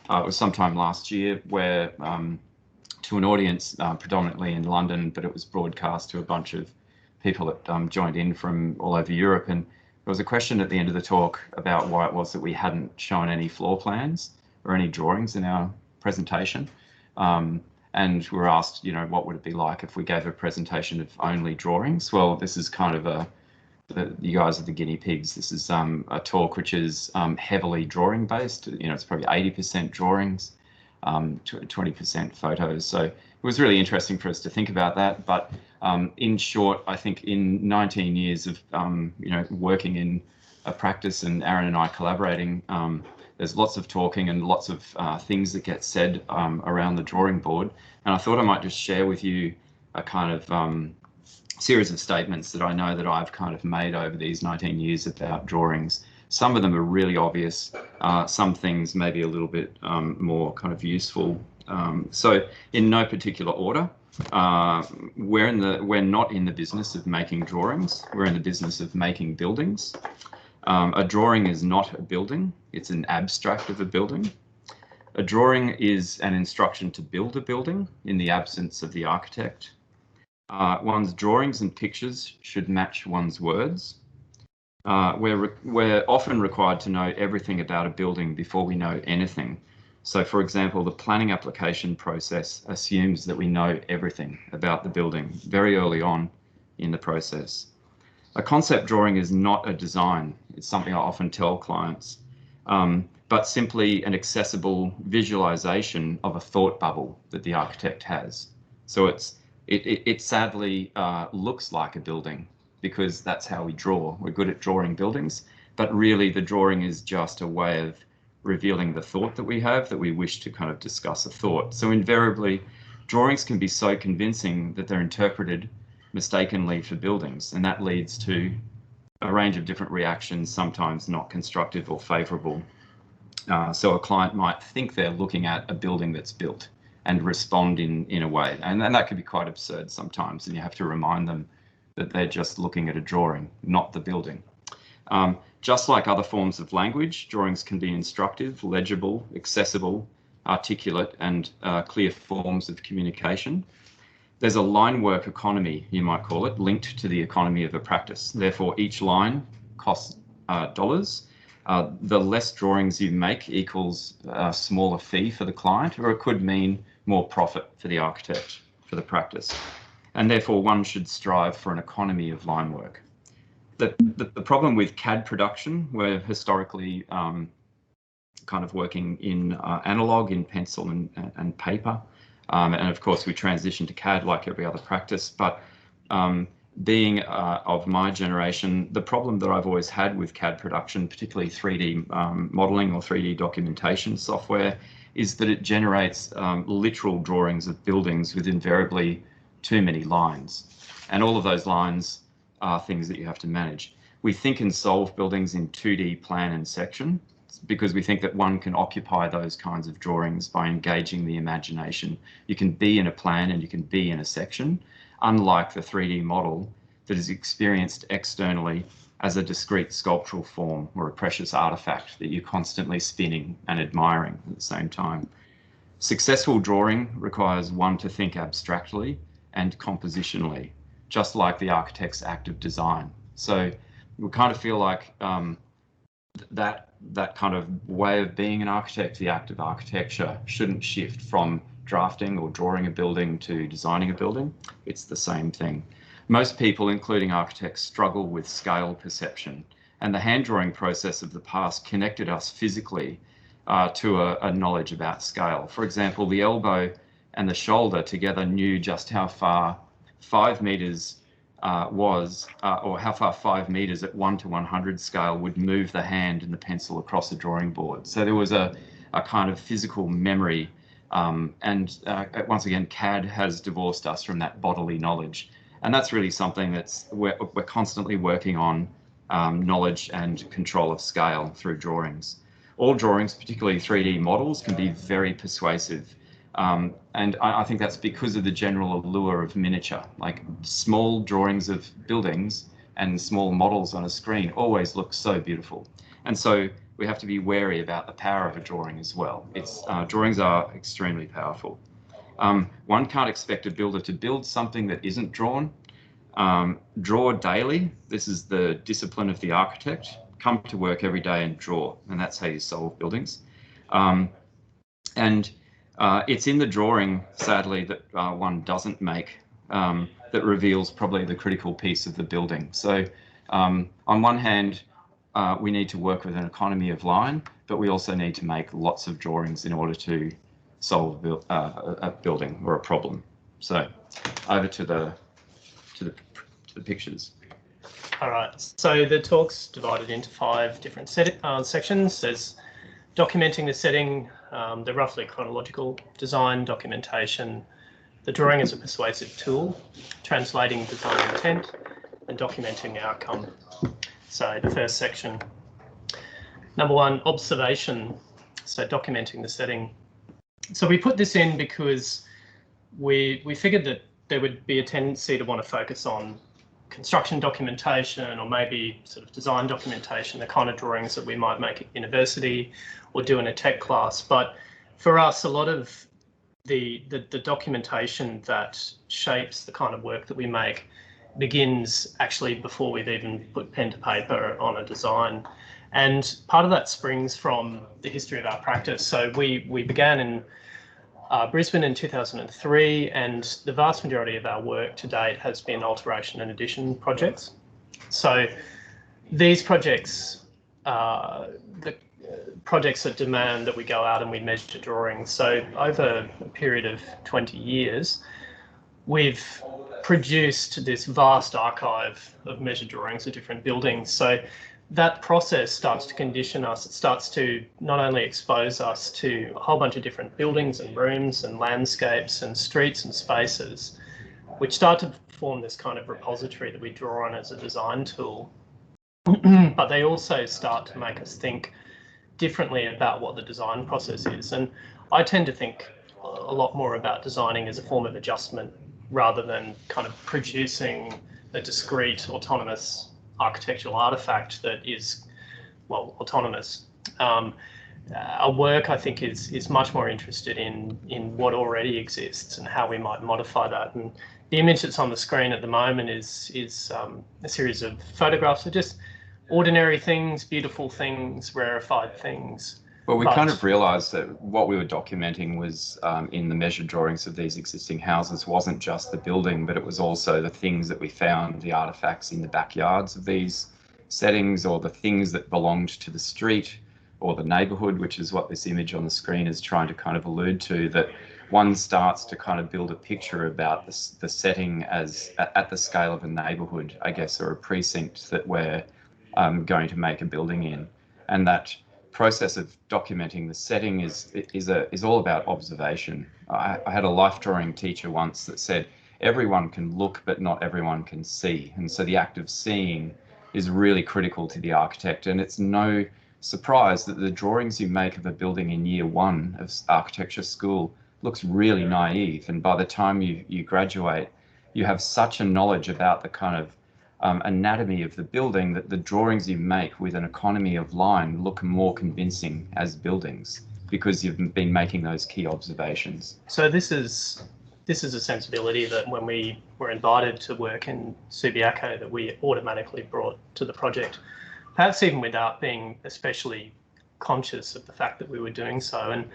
it was sometime last year, where to an audience predominantly in London, but it was broadcast to a bunch of people that joined in from all over Europe. And there was a question at the end of the talk about why it was that we hadn't shown any floor plans or any drawings in our presentation. And we were asked, you know, what would it be like if we gave a presentation of only drawings? Well, this is kind of you guys are the guinea pigs. This is a talk which is heavily drawing based. You know, it's probably 80% drawings, 20% photos. So it was really interesting for us to think about that. But in short, I think in 19 years of you know, working in a practice, and Aaron and I collaborating, there's lots of talking and lots of things that get said around the drawing board. And I thought I might just share with you a kind of series of statements that I know that I've kind of made over these 19 years about drawings. Some of them are really obvious. Some things maybe a little bit more kind of useful. So in no particular order, we're not in the business of making drawings. We're in the business of making buildings. A drawing is not a building. It's an abstract of a building. A drawing is an instruction to build a building in the absence of the architect. One's drawings and pictures should match one's words. We're often required to know everything about a building before we know anything. So, for example, the planning application process assumes that we know everything about the building very early on in the process. A concept drawing is not a design. It's something I often tell clients, but simply an accessible visualization of a thought bubble that the architect has. So it sadly looks like a building because that's how we draw. We're good at drawing buildings, but really the drawing is just a way of revealing the thought that we have, that we wish to kind of discuss a thought. So invariably, drawings can be so convincing that they're interpreted mistakenly for buildings, and that leads to a range of different reactions, sometimes not constructive or favourable. So a client might think they're looking at a building that's built and respond in a way, and that could be quite absurd sometimes, and you have to remind them that they're just looking at a drawing, not the building. Just like other forms of language, drawings can be instructive, legible, accessible, articulate, and clear forms of communication. There's a line work economy, you might call it, linked to the economy of a practice. Therefore, each line costs dollars. The less drawings you make equals a smaller fee for the client, or it could mean more profit for the architect, for the practice. And therefore, one should strive for an economy of line work. The problem with CAD production, we're historically kind of working in analog, in pencil and paper. And of course, we transitioned to CAD like every other practice. But being of my generation, the problem that I've always had with CAD production, particularly 3D modeling or 3D documentation software, is that it generates literal drawings of buildings with invariably too many lines. And all of those lines are things that you have to manage. We think and solve buildings in 2D plan and section because we think that one can occupy those kinds of drawings by engaging the imagination. You can be in a plan and you can be in a section, unlike the 3D model that is experienced externally as a discrete sculptural form or a precious artifact that you're constantly spinning and admiring at the same time. Successful drawing requires one to think abstractly and compositionally, just like the architect's act of design. So we kind of feel like that kind of way of being an architect, the act of architecture, shouldn't shift from drafting or drawing a building to designing a building. It's the same thing. Most people, including architects, struggle with scale perception, and the hand drawing process of the past connected us physically to a knowledge about scale. For example, the elbow and the shoulder together knew just how far 5 meters was, or how far 5 meters at 1 to 100 scale would move the hand and the pencil across a drawing board. So there was a kind of physical memory, and once again, CAD has divorced us from that bodily knowledge. And that's really something that's we're constantly working on, knowledge and control of scale through drawings. All drawings, particularly 3D models, can be very persuasive. And I think that's because of the general allure of miniature. Like small drawings of buildings and small models on a screen always look so beautiful. And so we have to be wary about the power of a drawing as well. Drawings are extremely powerful. One can't expect a builder to build something that isn't drawn. Draw daily. This is the discipline of the architect. Come to work every day and draw, and that's how you solve buildings. It's in the drawing, sadly, that one doesn't make that reveals probably the critical piece of the building. So on one hand, we need to work with an economy of line, but we also need to make lots of drawings in order to solve a building or a problem. So over to the pictures. All right, so the talk's divided into 5 different sections. There's documenting the setting, the roughly chronological design, documentation, the drawing as a persuasive tool, translating design intent, and documenting the outcome. So the first section, number 1, observation. So documenting the setting. So we put this in because we figured that there would be a tendency to want to focus on construction documentation, or maybe sort of design documentation, the kind of drawings that we might make at university or do in a tech class. But for us, a lot of the documentation that shapes the kind of work that we make begins actually before we've even put pen to paper on a design. And part of that springs from the history of our practice. So we began in Brisbane in 2003, and the vast majority of our work to date has been alteration and addition projects. So these projects, the projects that demand that we go out and we measure drawings. So over a period of 20 years, we've produced this vast archive of measured drawings of different buildings. So that process starts to condition us. It starts to not only expose us to a whole bunch of different buildings and rooms and landscapes and streets and spaces, which start to form this kind of repository that we draw on as a design tool. But they also start to make us think differently about what the design process is. And I tend to think a lot more about designing as a form of adjustment rather than kind of producing a discrete autonomous architectural artifact that is, well, autonomous. Our work, I think, is much more interested in what already exists and how we might modify that. And the image that's on the screen at the moment is a series of photographs of just ordinary things, beautiful things, rarefied things. Well, we kind of realised that what we were documenting was in the measured drawings of these existing houses wasn't just the building, but it was also the things that we found, the artefacts in the backyards of these settings, or the things that belonged to the street or the neighbourhood, which is what this image on the screen is trying to kind of allude to, that one starts to kind of build a picture about the setting as at the scale of a neighbourhood, I guess, or a precinct that we're going to make a building in. And that process of documenting the setting is all about observation. I had a life drawing teacher once that said everyone can look but not everyone can see, and so the act of seeing is really critical to the architect. And it's no surprise that the drawings you make of a building in year 1 of architecture school looks really naive, and by the time you graduate you have such a knowledge about the kind of anatomy of the building that the drawings you make with an economy of line look more convincing as buildings because you've been making those key observations. So this is a sensibility that when we were invited to work in Subiaco that we automatically brought to the project, perhaps even without being especially conscious of the fact that we were doing so. And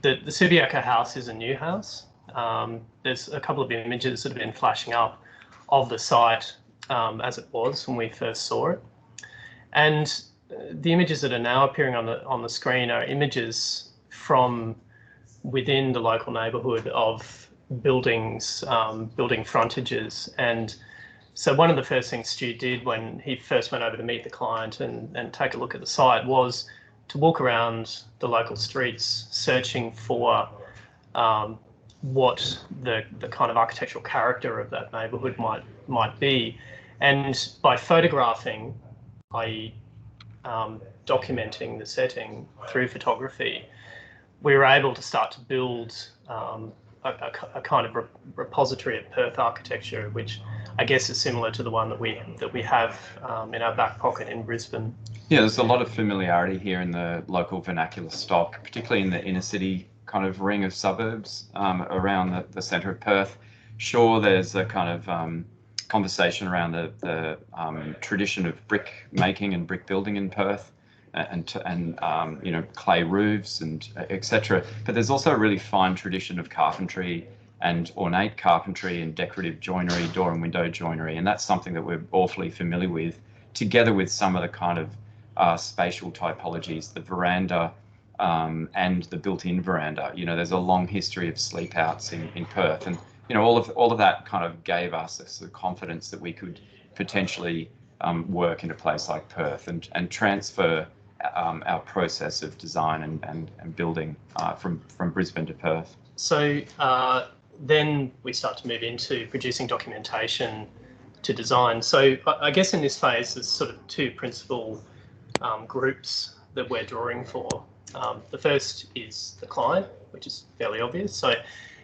the Subiaco House is a new house. There's a couple of images that have been flashing up of the site as it was when we first saw it. And the images that are now appearing on the screen are images from within the local neighbourhood of buildings, building frontages. And so one of the first things Stu did when he first went over to meet the client and take a look at the site was to walk around the local streets searching for what the kind of architectural character of that neighbourhood might be. And by photographing, i.e. documenting the setting through photography, we were able to start to build a kind of repository of Perth architecture, which I guess is similar to the one that we have in our back pocket in Brisbane. Yeah, there's a lot of familiarity here in the local vernacular stock, particularly in the inner city kind of ring of suburbs around the centre of Perth. Sure, there's a kind of conversation around the tradition of brick making and brick building in Perth, and clay roofs and etc. But there's also a really fine tradition of carpentry and ornate carpentry and decorative joinery, door and window joinery, and that's something that we're awfully familiar with, together with some of the kind of spatial typologies, the veranda and the built-in veranda. There's a long history of sleep outs in Perth, and all of that kind of gave us the confidence that we could potentially work in a place like Perth and transfer our process of design and building from Brisbane to Perth. So then we start to move into producing documentation to design. So I guess in this phase there's sort of two principal groups that we're drawing for. The first is the client, which is fairly obvious. So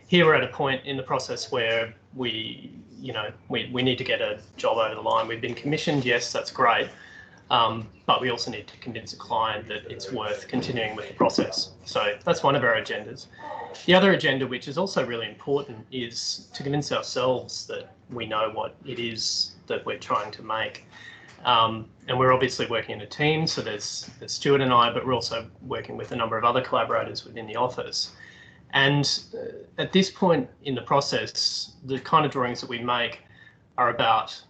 here we're at a point in the process where we need to get a job over the line. We've been commissioned, yes, that's great, but we also need to convince a client that it's worth continuing with the process. So that's one of our agendas. The other agenda, which is also really important, is to convince ourselves that we know what it is that we're trying to make. And we're obviously working in a team, so there's Stuart and I, but we're also working with a number of other collaborators within the office. And at this point in the process, the kind of drawings that we make are about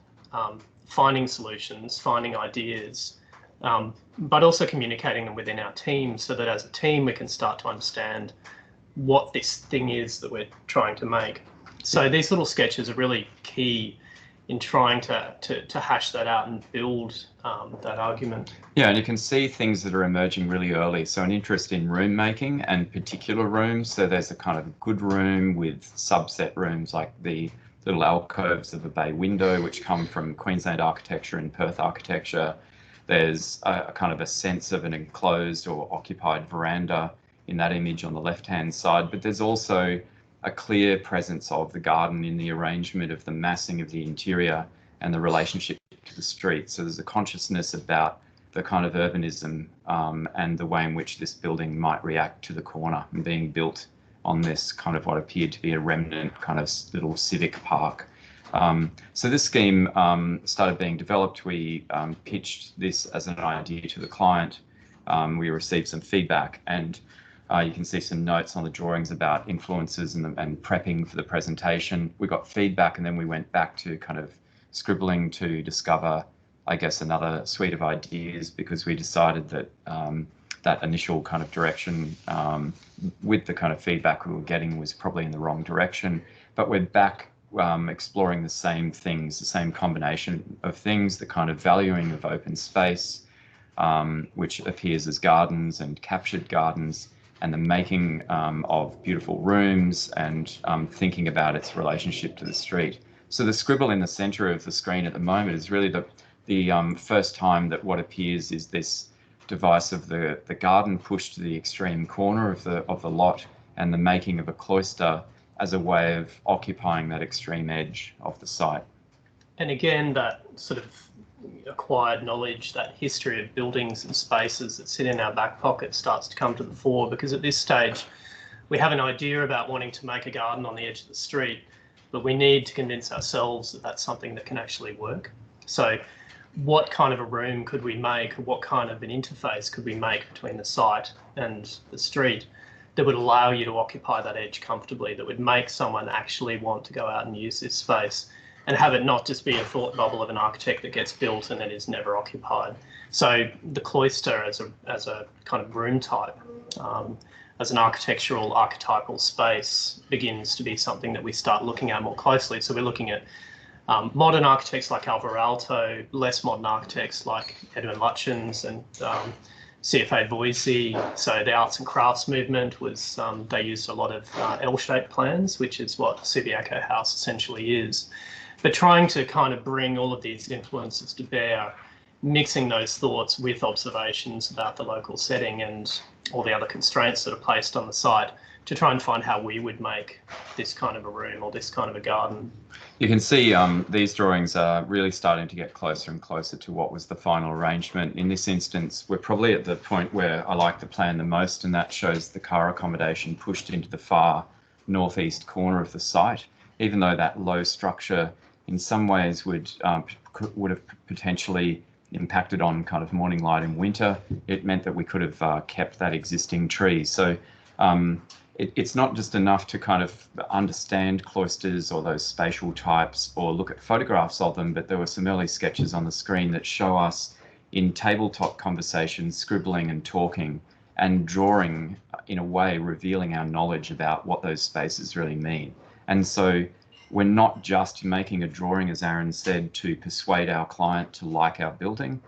finding solutions, finding ideas, but also communicating them within our team so that as a team we can start to understand what this thing is that we're trying to make. So these little sketches are really key in trying to hash that out and build that argument. Yeah, and you can see things that are emerging really early. So an interest in room making and particular rooms. So there's a kind of good room with subset rooms like the little alcoves of a bay window, which come from Queensland architecture and Perth architecture. There's a kind of a sense of an enclosed or occupied veranda in that image on the left-hand side, but there's also a clear presence of the garden in the arrangement of the massing of the interior and the relationship to the street. So there's a consciousness about the kind of urbanism and the way in which this building might react to the corner and being built on this kind of what appeared to be a remnant kind of little civic park. So this scheme started being developed. We pitched this as an idea to the client. We received some feedback, and you can see some notes on the drawings about influences and prepping for the presentation. We got feedback, and then we went back to kind of scribbling to discover, I guess, another suite of ideas, because we decided that that initial kind of direction with the kind of feedback we were getting was probably in the wrong direction. But we're back exploring the same things, the same combination of things, the kind of valuing of open space, which appears as gardens and captured gardens, and the making of beautiful rooms and thinking about its relationship to the street. So the scribble in the centre of the screen at the moment is really the first time that what appears is this device of the garden pushed to the extreme corner of the lot, and the making of a cloister as a way of occupying that extreme edge of the site. And again, that sort of acquired knowledge, that history of buildings and spaces that sit in our back pocket starts to come to the fore, because at this stage we have an idea about wanting to make a garden on the edge of the street, but we need to convince ourselves that that's something that can actually work. So what kind of a room could we make, or what kind of an interface could we make between the site and the street that would allow you to occupy that edge comfortably, that would make someone actually want to go out and use this space, and have it not just be a thought bubble of an architect that gets built and then is never occupied. So the cloister as a kind of room type, as an archetypal space, begins to be something that we start looking at more closely. So we're looking at modern architects like Alvar Aalto, less modern architects like Edwin Lutyens and CFA Boise. So the arts and crafts movement was, they used a lot of L-shaped plans, which is what Subiaco House essentially is. But trying to kind of bring all of these influences to bear, mixing those thoughts with observations about the local setting and all the other constraints that are placed on the site to try and find how we would make this kind of a room or this kind of a garden. You can see these drawings are really starting to get closer and closer to what was the final arrangement. In this instance, we're probably at the point where I like the plan the most, and that shows the car accommodation pushed into the far northeast corner of the site. Even though that low structure in some ways would have potentially impacted on kind of morning light in winter, it meant that we could have kept that existing tree. So it's not just enough to kind of understand cloisters or those spatial types or look at photographs of them, but there were some early sketches on the screen that show us in tabletop conversations, scribbling and talking and drawing, in a way revealing our knowledge about what those spaces really mean. And so we're not just making a drawing, as Aaron said, to persuade our client to like our building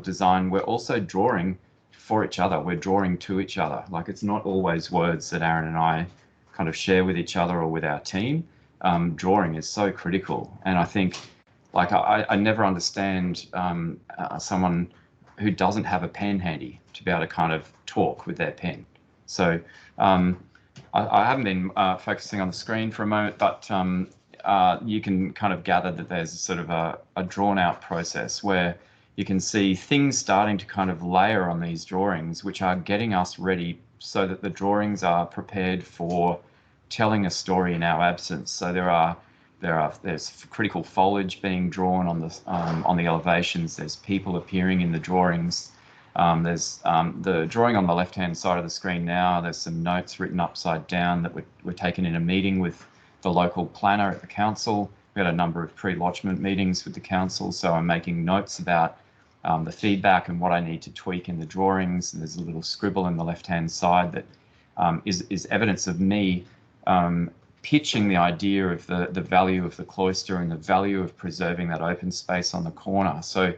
design. We're also drawing for each other. We're drawing to each other. Like, it's not always words that Aaron and I kind of share with each other or with our team. Drawing is so critical. And I think, like, I never understand someone who doesn't have a pen handy to be able to kind of talk with their pen. So I haven't been focusing on the screen for a moment, but you can kind of gather that there's sort of a drawn out process where you can see things starting to kind of layer on these drawings, which are getting us ready so that the drawings are prepared for telling a story in our absence. So there's critical foliage being drawn on the elevations. There's people appearing in the drawings. There's the drawing on the left-hand side of the screen now. There's some notes written upside down that were taken in a meeting with the local planner at the council. We had a number of pre-lodgement meetings with the council, so I'm making notes about the feedback and what I need to tweak in the drawings. And there's a little scribble in the left-hand side that is evidence of me pitching the idea of the value of the cloister and the value of preserving that open space on the corner. So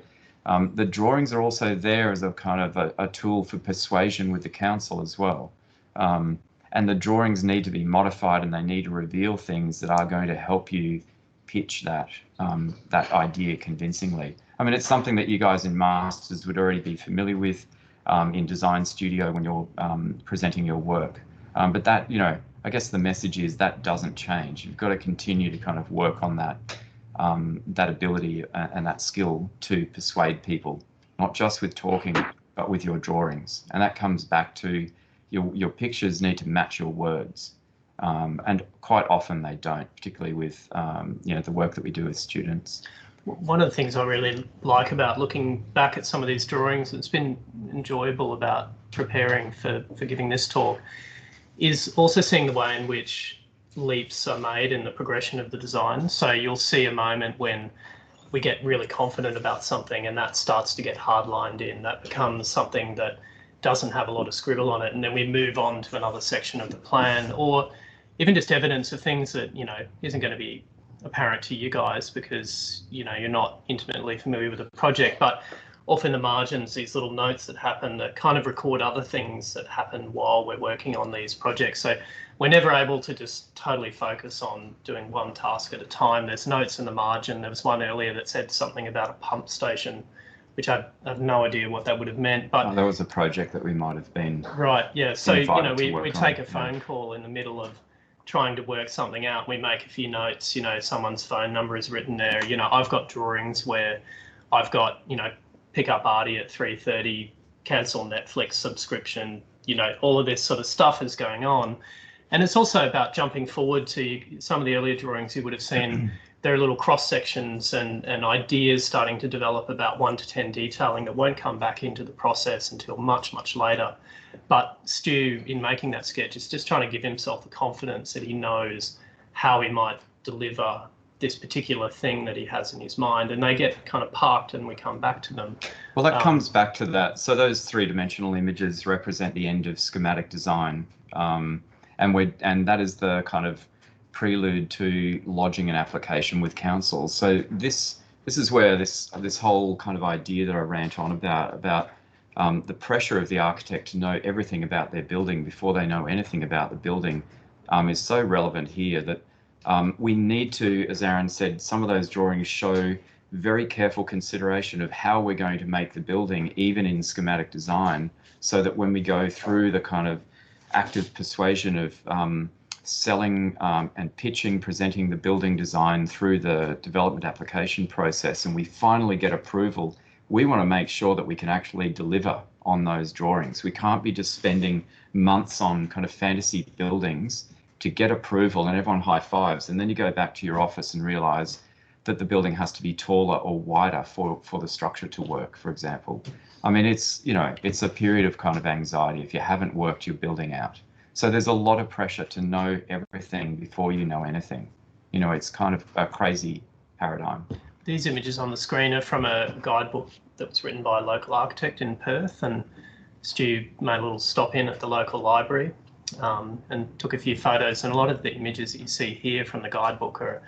the drawings are also there as a kind of a tool for persuasion with the council as well. And the drawings need to be modified, and they need to reveal things that are going to help you pitch that idea convincingly. I mean, it's something that you guys in Masters would already be familiar with in Design Studio when you're presenting your work. But that, you know, I guess the message is that doesn't change. You've got to continue to kind of work on that ability and that skill to persuade people, not just with talking, but with your drawings. And that comes back to your pictures need to match your words. And quite often they don't, particularly with the work that we do with students. One of the things I really like about looking back at some of these drawings, it's been enjoyable about preparing for giving this talk, is also seeing the way in which leaps are made in the progression of the design. So you'll see a moment when we get really confident about something and that starts to get hard-lined in. That becomes something that doesn't have a lot of scribble on it, and then we move on to another section of the plan, or even just evidence of things that, you know, isn't going to be apparent to you guys because, you know, you're not intimately familiar with the project, but off in the margins, these little notes that happen that kind of record other things that happen while we're working on these projects. So we're never able to just totally focus on doing one task at a time. There's notes in the margin. There was one earlier that said something about a pump station, which I have no idea what that would have meant. But that was a project that we might have been right. Yeah. So, you know, we take a phone call in the middle of trying to work something out. We make a few notes, you know, someone's phone number is written there. You know, I've got drawings where I've got, you know, pick up Artie at 3:30, cancel Netflix subscription, you know, all of this sort of stuff is going on. And it's also about jumping forward to some of the earlier drawings you would have seen. There are little cross sections and ideas starting to develop about 1 to 10 detailing that won't come back into the process until much, much later. But Stu, in making that sketch, is just trying to give himself the confidence that he knows how he might deliver this particular thing that he has in his mind, and they get kind of parked and we come back to them. Well, that comes back to that. So those three-dimensional images represent the end of schematic design, and that is the kind of prelude to lodging an application with council. So this is where this whole kind of idea that I rant on about the pressure of the architect to know everything about their building before they know anything about the building is so relevant here that we need to, as Aaron said, some of those drawings show very careful consideration of how we're going to make the building, even in schematic design, so that when we go through the kind of active persuasion of selling and pitching, presenting the building design through the development application process, and we finally get approval, we want to make sure that we can actually deliver on those drawings. We can't be just spending months on kind of fantasy buildings to get approval and everyone high fives, and then you go back to your office and realize that the building has to be taller or wider for the structure to work, for example. I mean, it's, you know, it's a period of kind of anxiety if you haven't worked your building out. So there's a lot of pressure to know everything before you know anything. You know, it's kind of a crazy paradigm. These images on the screen are from a guidebook that was written by a local architect in Perth, and Stu made a little stop in at the local library and took a few photos, and a lot of the images that you see here from the guidebook are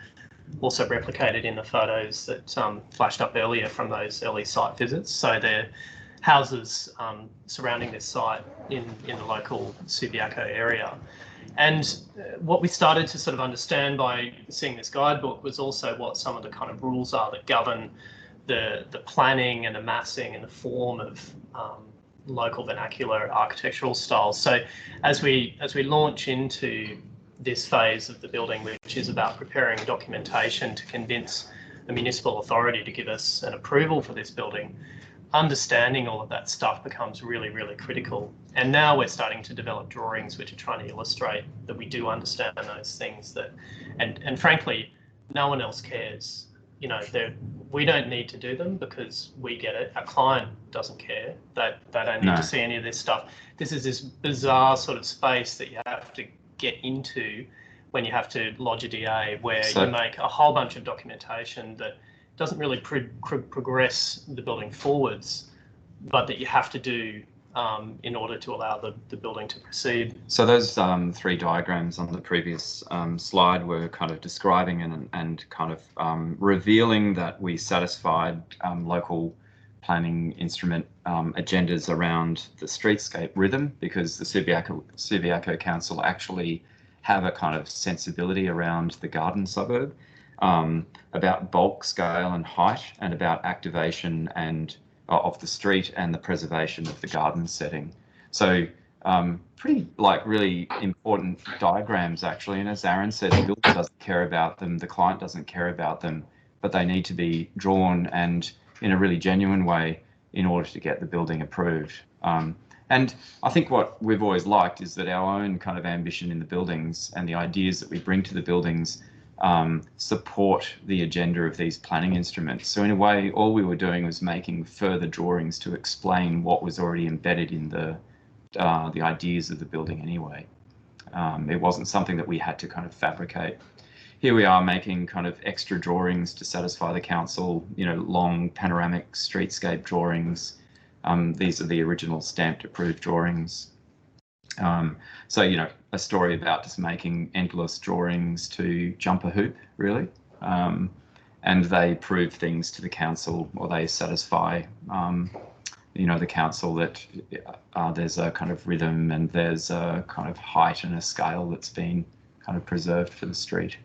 also replicated in the photos that flashed up earlier from those early site visits. So they're houses surrounding this site in the local Subiaco area. And what we started to sort of understand by seeing this guidebook was also what some of the kind of rules are that govern the planning and the massing and the form of local vernacular architectural styles. So as we launch into this phase of the building, which is about preparing documentation to convince a municipal authority to give us an approval for this building, understanding all of that stuff becomes really, really critical. And now we're starting to develop drawings which are trying to illustrate that we do understand those things, that, and frankly, no one else cares. You know, we don't need to do them because we get it. Our client doesn't care. They don't need to see any of this stuff. This is this bizarre sort of space that you have to get into when you have to lodge a DA, where you make a whole bunch of documentation that doesn't really progress the building forwards, but that you have to do in order to allow the building to proceed. So those three diagrams on the previous slide were kind of describing and kind of revealing that we satisfied local planning instrument agendas around the streetscape rhythm, because the Subiaco Council actually have a kind of sensibility around the garden suburb, about bulk, scale and height, and about activation and of the street and the preservation of the garden setting. So pretty like really important diagrams actually, and as Aaron said, the builder doesn't care about them, the client doesn't care about them, but they need to be drawn and in a really genuine way in order to get the building approved. And I think what we've always liked is that our own kind of ambition in the buildings and the ideas that we bring to the buildings support the agenda of these planning instruments. So in a way, all we were doing was making further drawings to explain what was already embedded in the ideas of the building anyway. It wasn't something that we had to kind of fabricate. Here we are making kind of extra drawings to satisfy the council, you know, long panoramic streetscape drawings. These are the original stamped approved drawings. So, you know, a story about just making endless drawings to jump a hoop, really. And they prove things to the council, or they satisfy, you know, the council that there's a kind of rhythm and there's a kind of height and a scale that's been kind of preserved for the street.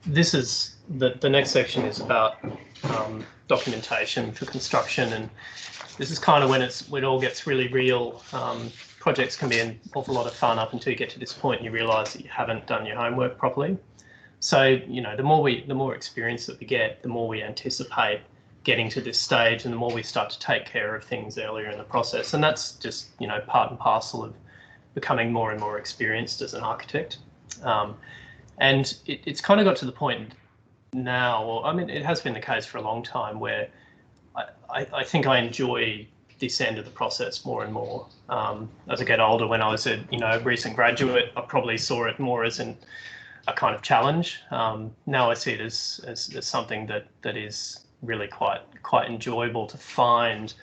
This is the next section is about documentation for construction, and this is kind of when it all gets really real. Projects can be an awful lot of fun up until you get to this point and you realise that you haven't done your homework properly. So, you know, the more experience that we get, the more we anticipate getting to this stage, and the more we start to take care of things earlier in the process. And that's just, you know, part and parcel of becoming more and more experienced as an architect. And it's kind of got to the point now, or I mean, it has been the case for a long time, where I think I enjoy this end of the process more and more. As I get older, when I was a recent graduate, I probably saw it more as a kind of challenge. Now I see it as something that is really quite enjoyable to find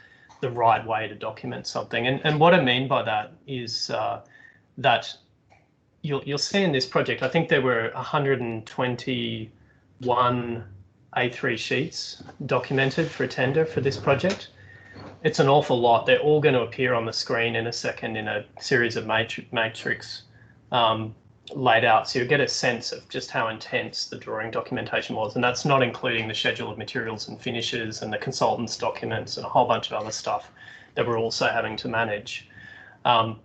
the right way to document something. And what I mean by that is that you'll see in this project, I think there were 121 A3 sheets documented for a tender for this project. It's an awful lot. They're all going to appear on the screen in a second in a series of matrix laid out. So you'll get a sense of just how intense the drawing documentation was. And that's not including the schedule of materials and finishes and the consultants' documents and a whole bunch of other stuff that we're also having to manage. And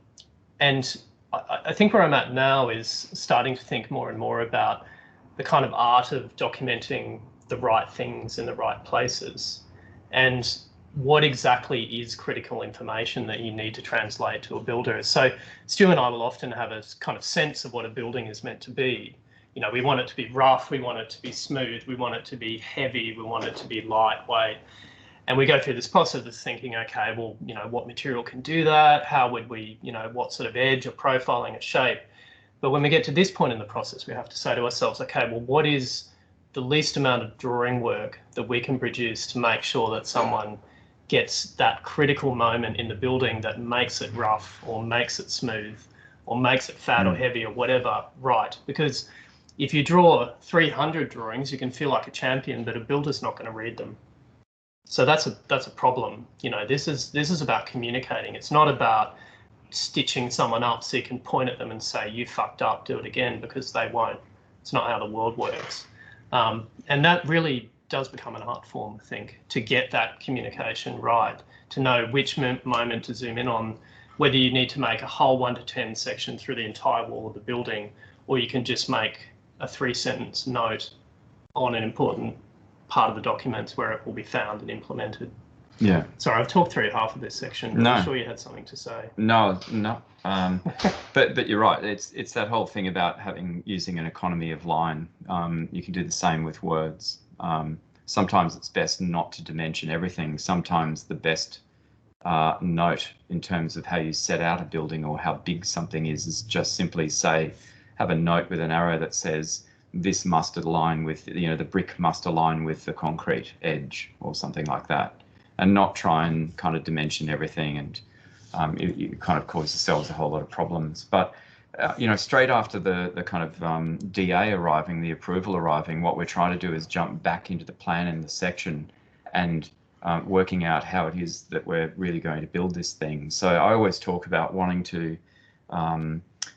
I think where I'm at now is starting to think more and more about the kind of art of documenting the right things in the right places, and what exactly is critical information that you need to translate to a builder. So Stu and I will often have a kind of sense of what a building is meant to be. You know, we want it to be rough, we want it to be smooth, we want it to be heavy, we want it to be lightweight. And we go through this process of thinking, okay, well, you know, what material can do that? How would we, you know, what sort of edge or profiling or shape? But when we get to this point in the process, we have to say to ourselves, okay, well, what is the least amount of drawing work that we can produce to make sure that someone gets that critical moment in the building that makes it rough or makes it smooth or makes it fat or heavy or whatever, right? Because if you draw 300 drawings, you can feel like a champion, but a builder's not going to read them. So that's a problem. You know, this is about communicating. It's not about stitching someone up so you can point at them and say, you fucked up, do it again, because they won't. It's not how the world works. And that really does become an art form, I think, to get that communication right, to know which moment to zoom in on, whether you need to make a whole 1 to 10 section through the entire wall of the building, or you can just make a 3-sentence note on an important part of the documents where it will be found and implemented. Yeah. Sorry, I've talked through half of this section, but No. I'm sure you had something to say. No. But you're right. It's that whole thing about using an economy of line. You can do the same with words. Sometimes it's best not to dimension everything. Sometimes the best note in terms of how you set out a building or how big something is just simply have a note with an arrow that says, this must align with, you know, the brick must align with the concrete edge or something like that, and not try and kind of dimension everything, and you kind of cause yourselves a whole lot of problems. But you know, straight after the kind of DA arriving, the approval arriving, what we're trying to do is jump back into the plan in the section and working out how it is that we're really going to build this thing. So I always talk about wanting to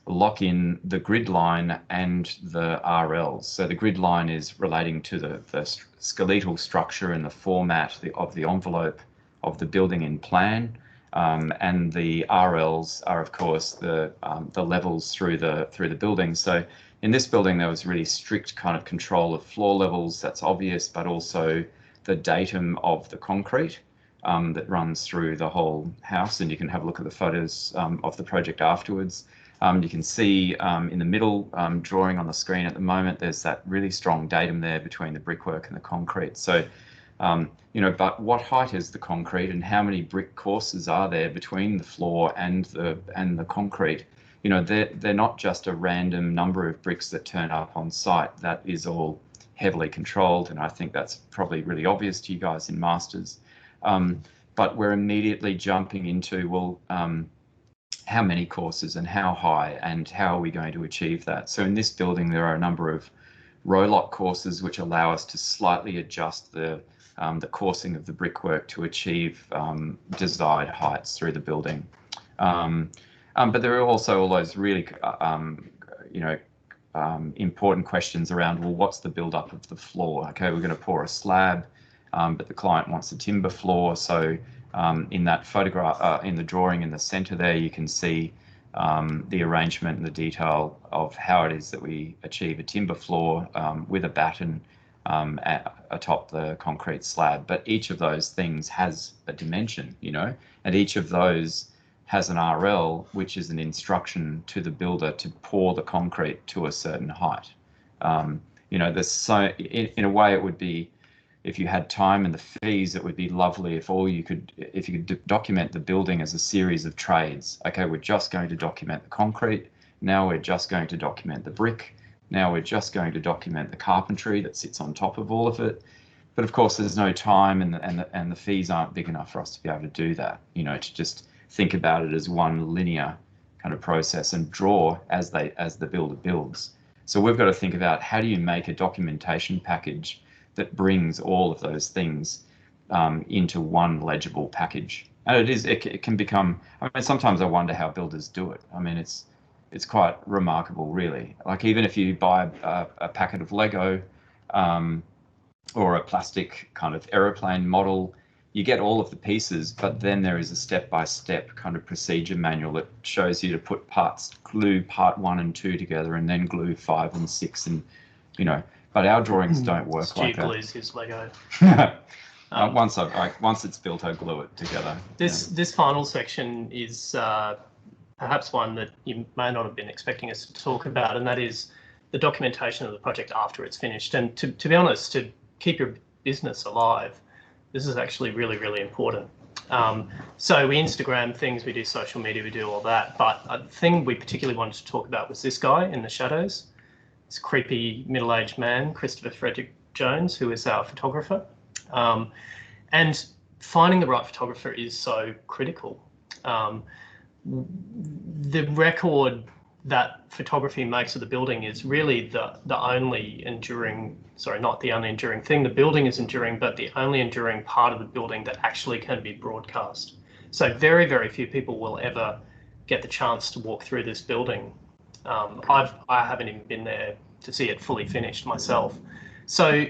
lock in the grid line and the RLs. So the grid line is relating to the skeletal structure and the format of the envelope of the building in plan, and the RLs are, of course, the levels through the building. So in this building, there was really strict kind of control of floor levels. That's obvious, but also the datum of the concrete that runs through the whole house, and you can have a look at the photos of the project afterwards. You can see in the middle drawing on the screen at the moment, there's that really strong datum there between the brickwork and the concrete. So, you know, but what height is the concrete and how many brick courses are there between the floor and the concrete? You know, they're not just a random number of bricks that turn up on site. That is all heavily controlled, and I think that's probably really obvious to you guys in Masters. But we're immediately jumping into, well, how many courses and how high and how are we going to achieve that? So in this building, there are a number of row lock courses which allow us to slightly adjust the coursing of the brickwork to achieve desired heights through the building. But there are also all those really, you know, important questions around, well, what's the build up of the floor? Okay, we're going to pour a slab, but the client wants a timber floor. So in that photograph, in the drawing in the center there, you can see the arrangement and the detail of how it is that we achieve a timber floor with a batten atop the concrete slab. But each of those things has a dimension, you know, and each of those has an RL, which is an instruction to the builder to pour the concrete to a certain height. You know, there's so, in a way, it would be, if you had time and the fees, it would be lovely if you could document the building as a series of trades. Okay, we're just going to document the concrete. Now we're just going to document the brick. Now we're just going to document the carpentry that sits on top of all of it. But of course, there's no time, and the fees aren't big enough for us to be able to do that. You know, to just think about it as one linear kind of process and draw as the builder builds. So we've got to think about, how do you make a documentation package that brings all of those things into one legible package? And it can become, I mean, sometimes I wonder how builders do it. I mean, it's quite remarkable, really. Like, even if you buy a packet of Lego or a plastic kind of aeroplane model, you get all of the pieces, but then there is a step-by-step kind of procedure manual that shows you to glue part 1 and 2 together, and then glue 5 and 6, and But our drawings don't work like that. Glues his Lego. Once it's built, I glue it together. This final section is perhaps one that you may not have been expecting us to talk about, and that is the documentation of the project after it's finished. And to be honest, to keep your business alive, this is actually really, really important. So we Instagram things, we do social media, we do all that. But a thing we particularly wanted to talk about was this guy in the shadows, this creepy middle-aged man, Christopher Frederick Jones, who is our photographer. And finding the right photographer is so critical. The record that photography makes of the building is really the only enduring, sorry, not the only enduring thing. The building is enduring, but the only enduring part of the building that actually can be broadcast. So very, very few people will ever get the chance to walk through this building. I haven't even been there to see it fully finished myself. So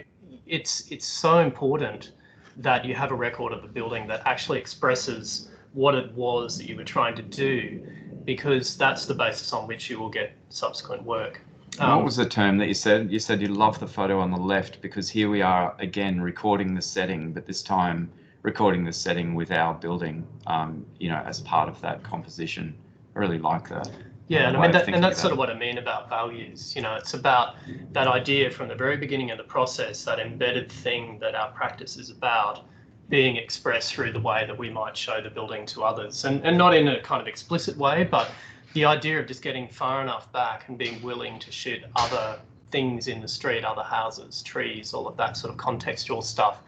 it's so important that you have a record of the building that actually expresses what it was that you were trying to do, because that's the basis on which you will get subsequent work. What was the term that you said? You said you love the photo on the left because here we are again recording the setting, but this time recording the setting with our building, as part of that composition. I really like that. Yeah, and that's sort of what I mean about values. It's about that idea from the very beginning of the process, that embedded thing that our practice is about, being expressed through the way that we might show the building to others, and not in a kind of explicit way, but the idea of just getting far enough back and being willing to shoot other things in the street, other houses, trees, all of that sort of contextual stuff.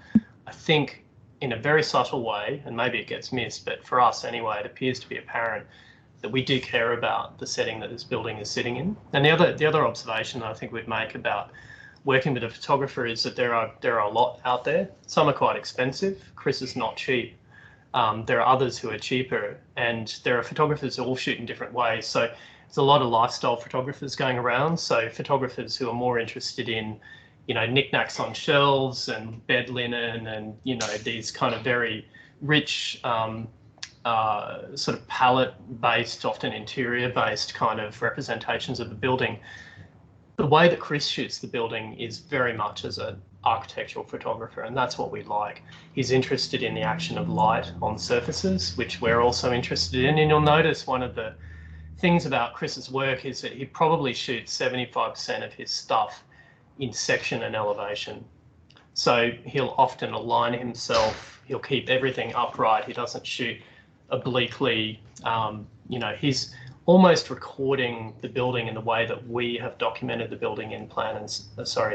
I think in a very subtle way, and maybe it gets missed, but for us anyway, it appears to be apparent that we do care about the setting that this building is sitting in. And the other observation that I think we'd make about working with a photographer is that there are a lot out there. Some are quite expensive. Chris is not cheap. There are others who are cheaper, and there are photographers who all shoot in different ways. So there's a lot of lifestyle photographers going around. So photographers who are more interested in, knickknacks on shelves and bed linen and, these kind of very rich, sort of palette-based, often interior-based kind of representations of the building. The way that Chris shoots the building is very much as an architectural photographer, and that's what we like. He's interested in the action of light on surfaces, which we're also interested in. And you'll notice one of the things about Chris's work is that he probably shoots 75% of his stuff in section and elevation. So he'll often align himself, he'll keep everything upright, he doesn't shoot obliquely. He's almost recording the building in the way that we have documented the building in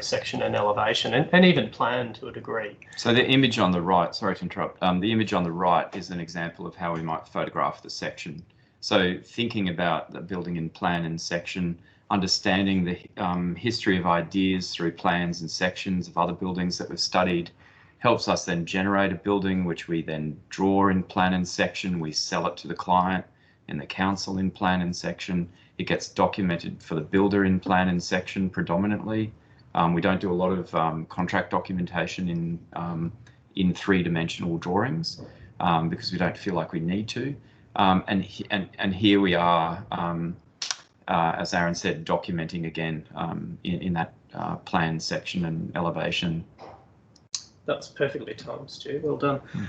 section and elevation, and even plan to a degree. So the image on the right, sorry to interrupt, the image on the right is an example of how we might photograph the section. So thinking about the building in plan and section, understanding the history of ideas through plans and sections of other buildings that we've studied, helps us then generate a building which we then draw in plan and section. We sell it to the client and the council in plan and section. It gets documented for the builder in plan and section predominantly. We don't do a lot of contract documentation in three-dimensional drawings because we don't feel like we need to. And here we are, as Aaron said, documenting again in that plan section and elevation. That's perfectly timed, Stu. Well done.